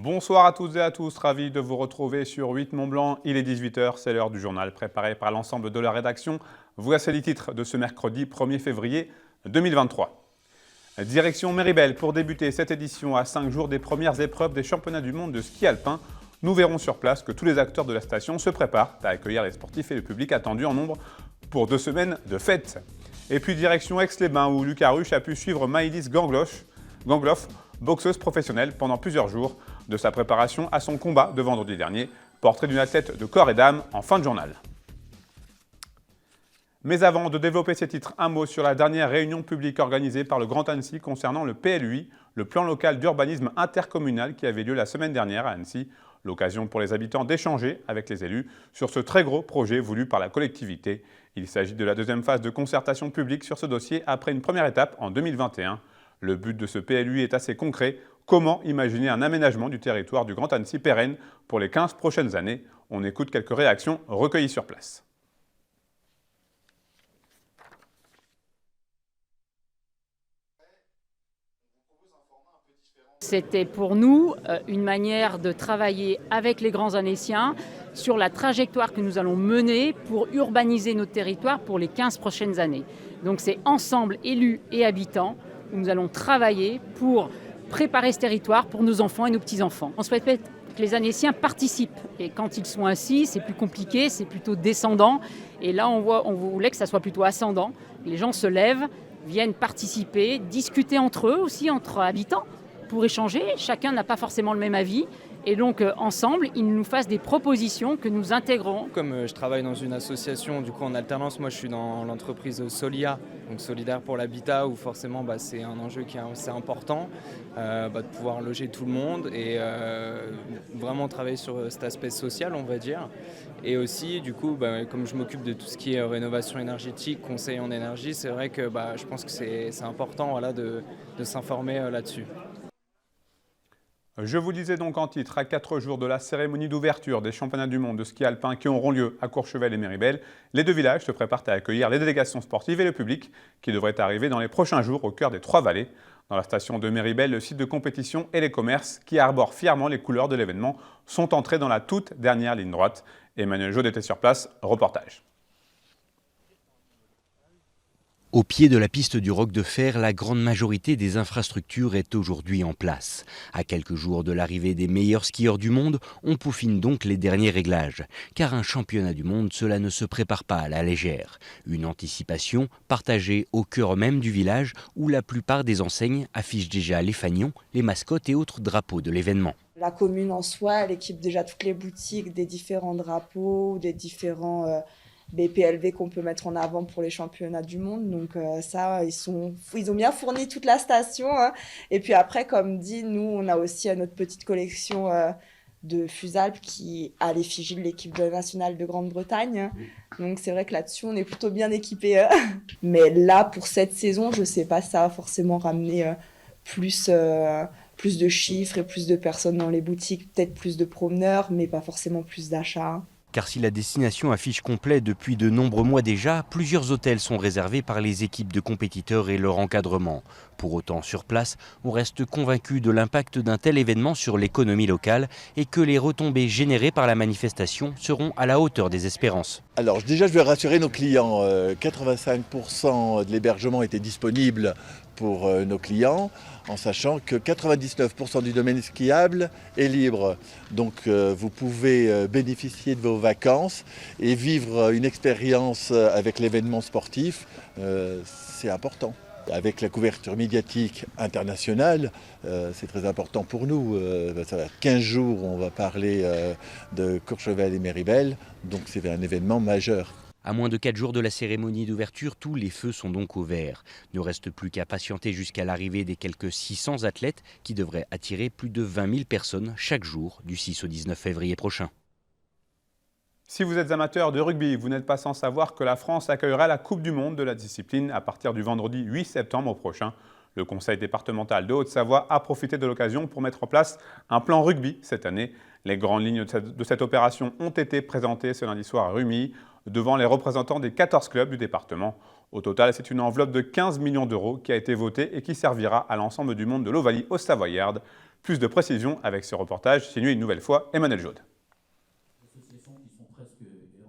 Bonsoir à toutes et à tous, ravi de vous retrouver sur 8 Mont-Blanc. Il est 18h, c'est l'heure du journal préparé par l'ensemble de la rédaction. Voici les titres de ce mercredi 1er février 2023. Direction Méribel pour débuter cette édition à 5 jours des premières épreuves des championnats du monde de ski alpin. Nous verrons sur place que tous les acteurs de la station se préparent à accueillir les sportifs et le public attendu en nombre pour 2 semaines de fête. Et puis direction Aix-les-Bains où Lucas Ruche a pu suivre Maïlis Gangloff, boxeuse professionnelle pendant plusieurs jours, de sa préparation à son combat de vendredi dernier, portrait d'une athlète de corps et d'âme en fin de journal. Mais avant de développer ces titres, un mot sur la dernière réunion publique organisée par le Grand Annecy concernant le PLUI, le plan local d'urbanisme intercommunal qui avait lieu la semaine dernière à Annecy. L'occasion pour les habitants d'échanger avec les élus sur ce très gros projet voulu par la collectivité. Il s'agit de la deuxième phase de concertation publique sur ce dossier après une première étape en 2021. Le but de ce PLUI est assez concret. Comment imaginer un aménagement du territoire du Grand Annecy pérenne pour les 15 prochaines années? On écoute quelques réactions recueillies sur place. C'était pour nous une manière de travailler avec les grands Annéciens sur la trajectoire que nous allons mener pour urbaniser notre territoire pour les 15 prochaines années. Donc c'est ensemble, élus et habitants, où nous allons travailler pour préparer ce territoire pour nos enfants et nos petits-enfants. On souhaite que les Annéciens participent. Et quand ils sont assis, c'est plus compliqué, c'est plutôt descendant. Et là, on voulait que ça soit plutôt ascendant. Les gens se lèvent, viennent participer, discuter entre eux aussi, entre habitants, pour échanger. Chacun n'a pas forcément le même avis. Et donc, ensemble, ils nous fassent des propositions que nous intégrons. Comme je travaille dans une association, du coup en alternance, moi je suis dans l'entreprise Solia, donc Solidaire pour l'habitat, où forcément c'est un enjeu qui est assez important, de pouvoir loger tout le monde et vraiment travailler sur cet aspect social, on va dire. Et aussi, du coup, comme je m'occupe de tout ce qui est rénovation énergétique, conseil en énergie, c'est vrai que je pense que c'est important de s'informer là-dessus. Je vous disais donc en titre, à 4 jours de la cérémonie d'ouverture des championnats du monde de ski alpin qui auront lieu à Courchevel et Méribel, les deux villages se préparent à accueillir les délégations sportives et le public qui devraient arriver dans les prochains jours au cœur des Trois-Vallées. Dans la station de Méribel, le site de compétition et les commerces qui arborent fièrement les couleurs de l'événement sont entrés dans la toute dernière ligne droite. Emmanuel Jaude était sur place, reportage. Au pied de la piste du Roc de Fer, la grande majorité des infrastructures est aujourd'hui en place. À quelques jours de l'arrivée des meilleurs skieurs du monde, on peaufine donc les derniers réglages. Car un championnat du monde, cela ne se prépare pas à la légère. Une anticipation partagée au cœur même du village où la plupart des enseignes affichent déjà les fanions, les mascottes et autres drapeaux de l'événement. La commune en soi, elle équipe déjà toutes les boutiques des différents drapeaux, des différents BPLV qu'on peut mettre en avant pour les championnats du monde. Donc ça, ils ont bien fourni toute la station. Hein. Et puis après, comme dit, nous, on a aussi notre petite collection de Fusalpes qui a l'effigie de l'équipe nationale de Grande-Bretagne. Donc c'est vrai que là-dessus, on est plutôt bien équipés. Mais là, pour cette saison, je ne sais pas si ça va forcément ramener plus de chiffres et plus de personnes dans les boutiques, peut-être plus de promeneurs, mais pas forcément plus d'achats. Car si la destination affiche complet depuis de nombreux mois déjà, plusieurs hôtels sont réservés par les équipes de compétiteurs et leur encadrement. Pour autant, sur place, on reste convaincu de l'impact d'un tel événement sur l'économie locale et que les retombées générées par la manifestation seront à la hauteur des espérances. Alors déjà, je vais rassurer nos clients. 85% de l'hébergement était disponible pour nos clients, en sachant que 99% du domaine skiable est libre. Donc vous pouvez bénéficier de vos vacances et vivre une expérience avec l'événement sportif, c'est important. Avec la couverture médiatique internationale, c'est très important pour nous. Ça va 15 jours, on va parler de Courchevel et Méribel, donc c'est un événement majeur. À moins de 4 jours de la cérémonie d'ouverture, tous les feux sont donc au vert. Ne reste plus qu'à patienter jusqu'à l'arrivée des quelques 600 athlètes qui devraient attirer plus de 20 000 personnes chaque jour du 6 au 19 février prochain. Si vous êtes amateur de rugby, vous n'êtes pas sans savoir que la France accueillera la Coupe du Monde de la discipline à partir du vendredi 8 septembre prochain. Le Conseil départemental de Haute-Savoie a profité de l'occasion pour mettre en place un plan rugby cette année. Les grandes lignes de cette opération ont été présentées ce lundi soir à Rumilly devant les représentants des 14 clubs du département. Au total, c'est une enveloppe de 15 millions d'euros qui a été votée et qui servira à l'ensemble du monde de l'Ovalie haute-savoyarde. Plus de précisions avec ce reportage signé une nouvelle fois Emmanuel Jaude.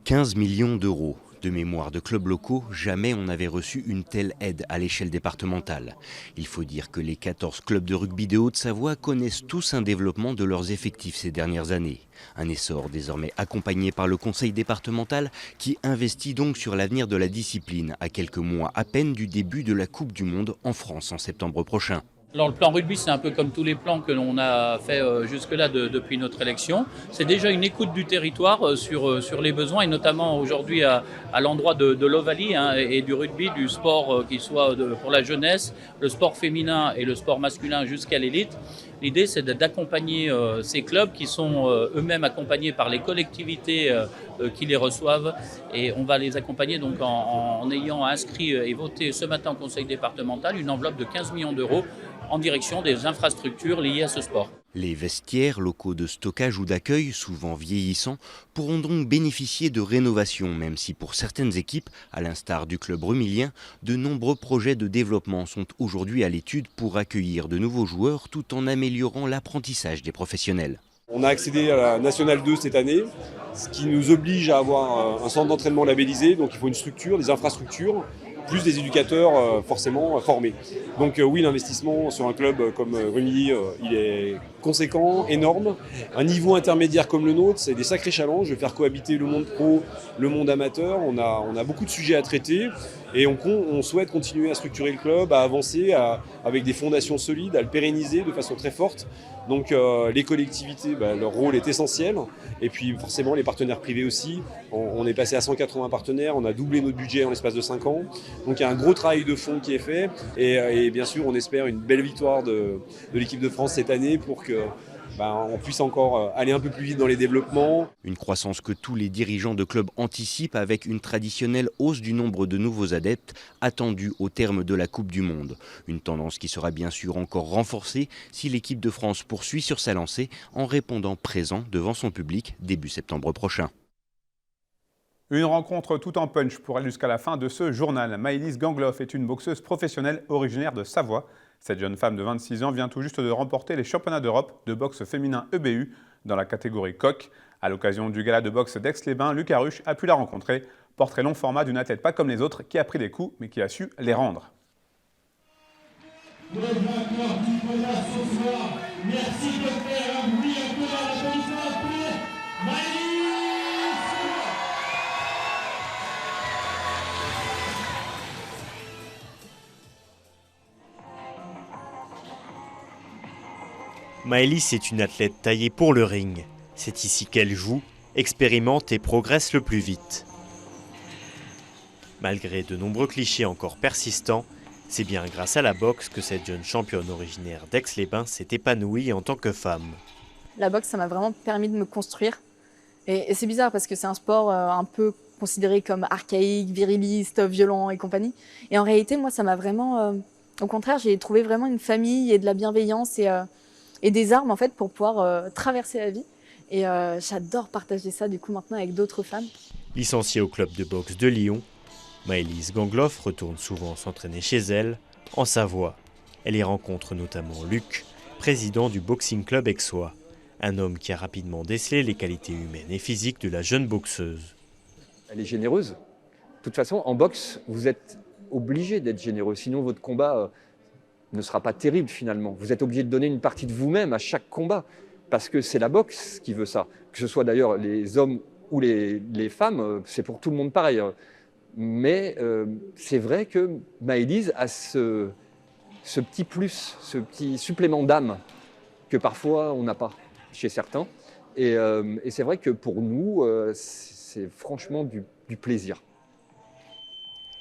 15 millions d'euros. De mémoire de clubs locaux, jamais on n'avait reçu une telle aide à l'échelle départementale. Il faut dire que les 14 clubs de rugby de Haute-Savoie connaissent tous un développement de leurs effectifs ces dernières années. Un essor désormais accompagné par le conseil départemental qui investit donc sur l'avenir de la discipline à quelques mois à peine du début de la Coupe du Monde en France en septembre prochain. Alors le plan rugby, c'est un peu comme tous les plans que l'on a fait jusque-là depuis notre élection. C'est déjà une écoute du territoire sur les besoins et notamment aujourd'hui à l'endroit de l'Ovalie et du rugby, du sport qui soit pour la jeunesse, le sport féminin et le sport masculin jusqu'à l'élite. L'idée, c'est d'accompagner ces clubs qui sont eux-mêmes accompagnés par les collectivités qui les reçoivent. Et on va les accompagner donc en ayant inscrit et voté ce matin au conseil départemental une enveloppe de 15 millions d'euros en direction des infrastructures liées à ce sport. Les vestiaires, locaux de stockage ou d'accueil, souvent vieillissants, pourront donc bénéficier de rénovation, même si pour certaines équipes, à l'instar du club rumilien, de nombreux projets de développement sont aujourd'hui à l'étude pour accueillir de nouveaux joueurs tout en améliorant l'apprentissage des professionnels. On a accédé à la Nationale 2 cette année, ce qui nous oblige à avoir un centre d'entraînement labellisé, donc il faut une structure, des infrastructures, plus des éducateurs forcément formés. Donc oui, l'investissement sur un club comme Rumilly, il est conséquent, énorme. Un niveau intermédiaire comme le nôtre, c'est des sacrés challenges, de faire cohabiter le monde pro, le monde amateur. On a beaucoup de sujets à traiter et on souhaite continuer à structurer le club, à avancer avec des fondations solides, à le pérenniser de façon très forte. Donc les collectivités, leur rôle est essentiel. Et puis forcément les partenaires privés aussi. On est passé à 180 partenaires, on a doublé notre budget en l'espace de 5 ans. Donc il y a un gros travail de fond qui est fait. Et bien sûr, on espère une belle victoire de l'équipe de France cette année pour que on puisse encore aller un peu plus vite dans les développements. Une croissance que tous les dirigeants de clubs anticipent avec une traditionnelle hausse du nombre de nouveaux adeptes attendus au terme de la Coupe du Monde. Une tendance qui sera bien sûr encore renforcée si l'équipe de France poursuit sur sa lancée en répondant présent devant son public début septembre prochain. Une rencontre tout en punch pour aller jusqu'à la fin de ce journal. Maëlys Gangloff est une boxeuse professionnelle originaire de Savoie. Cette jeune femme de 26 ans vient tout juste de remporter les championnats d'Europe de boxe féminin EBU dans la catégorie coq. À l'occasion du gala de boxe d'Aix-les-Bains, Lucas Ruche a pu la rencontrer. Portrait long format d'une athlète pas comme les autres qui a pris des coups mais qui a su les rendre. Le vainqueur du podium ce soir, merci de faire un bruit un peu dans l'applaudissement pour Maëlys. Maëlys est une athlète taillée pour le ring. C'est ici qu'elle joue, expérimente et progresse le plus vite. Malgré de nombreux clichés encore persistants, c'est bien grâce à la boxe que cette jeune championne originaire d'Aix-les-Bains s'est épanouie en tant que femme. La boxe, ça m'a vraiment permis de me construire. Et c'est bizarre parce que c'est un sport un peu considéré comme archaïque, viriliste, violent et compagnie. Et en réalité, moi, ça m'a vraiment... au contraire, j'ai trouvé vraiment une famille et de la bienveillance et des armes en fait pour pouvoir traverser la vie. Et j'adore partager ça du coup maintenant avec d'autres femmes. Licenciée au club de boxe de Lyon, Maëlys Gangloff retourne souvent s'entraîner chez elle, en Savoie. Elle y rencontre notamment Luc, président du Boxing Club Aixois, un homme qui a rapidement décelé les qualités humaines et physiques de la jeune boxeuse. Elle est généreuse. De toute façon, en boxe, vous êtes obligé d'être généreux, sinon votre combat ne sera pas terrible finalement. Vous êtes obligé de donner une partie de vous-même à chaque combat, parce que c'est la boxe qui veut ça. Que ce soit d'ailleurs les hommes ou les femmes, c'est pour tout le monde pareil. Mais c'est vrai que Maëlys a ce petit plus, ce petit supplément d'âme que parfois on n'a pas chez certains. Et c'est vrai que pour nous, c'est franchement du plaisir.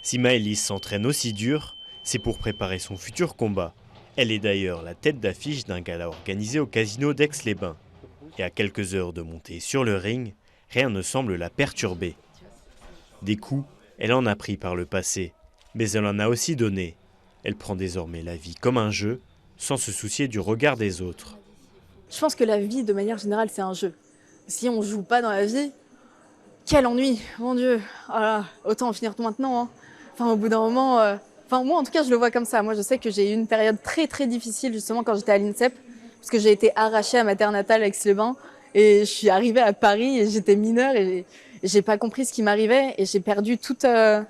Si Maëlys s'entraîne aussi dur, c'est pour préparer son futur combat. Elle est d'ailleurs la tête d'affiche d'un gala organisé au casino d'Aix-les-Bains. Et à quelques heures de montée sur le ring, rien ne semble la perturber. Des coups, elle en a pris par le passé, mais elle en a aussi donné. Elle prend désormais la vie comme un jeu, sans se soucier du regard des autres. Je pense que la vie, de manière générale, c'est un jeu. Si on ne joue pas dans la vie, quel ennui, mon Dieu. Voilà, autant en finir tout maintenant. Hein. Enfin, au bout d'un moment... moi, en tout cas, je le vois comme ça. Moi, je sais que j'ai eu une période très, très difficile, justement, quand j'étais à l'INSEP. parce que j'ai été arrachée à ma terre natale, Aix-les-Bains, et je suis arrivée à Paris et j'étais mineure et j'ai pas compris ce qui m'arrivait et j'ai perdu toute ma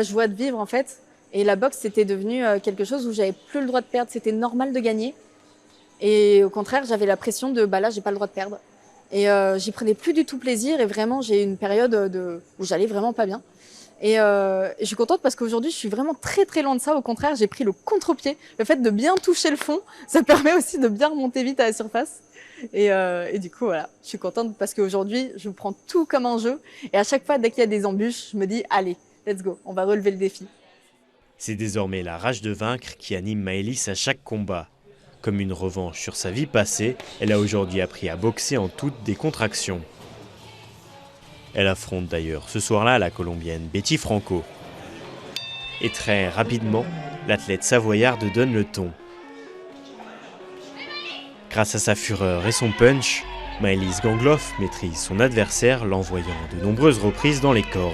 joie de vivre en fait. Et la boxe, c'était devenu quelque chose où j'avais plus le droit de perdre, c'était normal de gagner. Et au contraire, j'avais la pression de là, j'ai pas le droit de perdre. Et j'y prenais plus du tout plaisir et vraiment, j'ai eu une période où j'allais vraiment pas bien. Et je suis contente parce qu'aujourd'hui, je suis vraiment très très loin de ça. Au contraire, j'ai pris le contre-pied. Le fait de bien toucher le fond, ça permet aussi de bien remonter vite à la surface. Et du coup, voilà, je suis contente parce qu'aujourd'hui, je prends tout comme un jeu. Et à chaque fois, dès qu'il y a des embûches, je me dis, allez, let's go, on va relever le défi. C'est désormais la rage de vaincre qui anime Maëlys à chaque combat. Comme une revanche sur sa vie passée, elle a aujourd'hui appris à boxer en toute décontraction. Elle affronte d'ailleurs ce soir-là la Colombienne Betty Franco. Et très rapidement, l'athlète savoyarde donne le ton. Grâce à sa fureur et son punch, Maëlys Gangloff maîtrise son adversaire, l'envoyant de nombreuses reprises dans les cordes.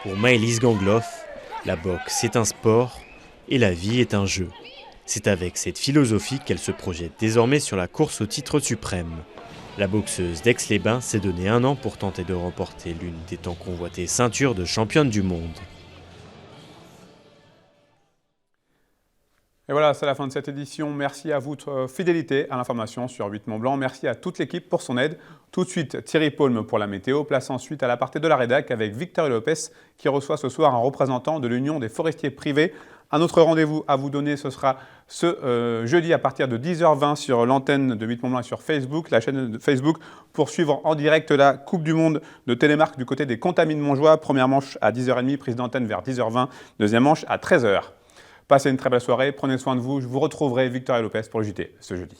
Pour Maëlys Gangloff, la boxe est un sport et la vie est un jeu. C'est avec cette philosophie qu'elle se projette désormais sur la course au titre suprême. La boxeuse d'Aix-les-Bains s'est donné 1 an pour tenter de remporter l'une des tant convoitées ceintures de championne du monde. Et voilà, c'est la fin de cette édition. Merci à votre fidélité à l'information sur 8 Mont Blanc. Merci à toute l'équipe pour son aide. Tout de suite, Thierry Paulme pour la météo. Place ensuite à l'aparté de la rédac avec Victor Lopez qui reçoit ce soir un représentant de l'Union des forestiers privés. Un autre rendez-vous à vous donner, ce sera ce jeudi à partir de 10h20 sur l'antenne de 8 Mont Blanc et sur Facebook, la chaîne de Facebook, pour suivre en direct la Coupe du Monde de Télémark du côté des Contamines Montjoie. Première manche à 10h30, prise d'antenne vers 10h20, deuxième manche à 13h. Passez une très belle soirée, prenez soin de vous. Je vous retrouverai Victoria Lopez pour le JT ce jeudi.